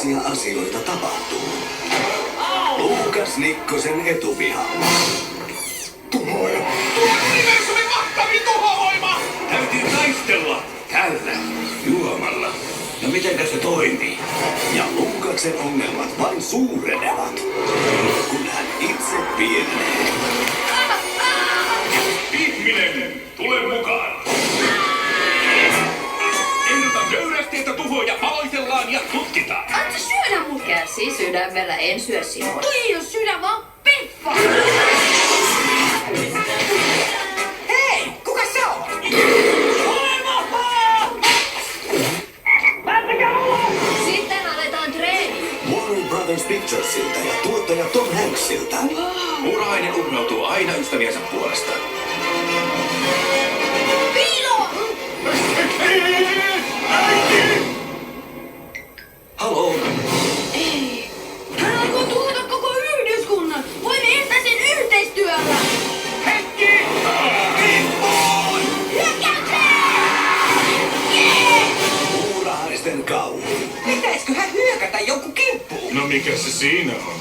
Kummallisia asioita tapahtuu. Luukas Nikkosen etupiha. Tuhoaja! Universumin mahtavin tuhovoima! Täytyy taistella tällä juomalla. No mitenkä se toimii? Ja Luukaksen ongelmat vain suurenevat, kun hän itse pienenee. Ihminen, tule mukaan! Ehdotan nöyrästi, että tuhoja paloitellaan ja tutkitaan. Anna syödä mun käsi sydämellä, en syö sinua. Toi ei oo sydän, vaan peffa! Hei, kuka sä oot? Sitten aletaan treeni. Warner Brothers Picturesilta ja tuottaja Tom Hanksilta. Urainen uhrautuu aina ystäviensä puolesta. Piilo! Haloo? Ei. Hän alkoi tuhota koko yhdyskunnan. Voimme estää sen yhteistyöllä. Hetki! Kimppuun! Muurahaisten kauhu. Pitäisikö hän hyökätä jonkun kimppuun? No mikä se siinä on?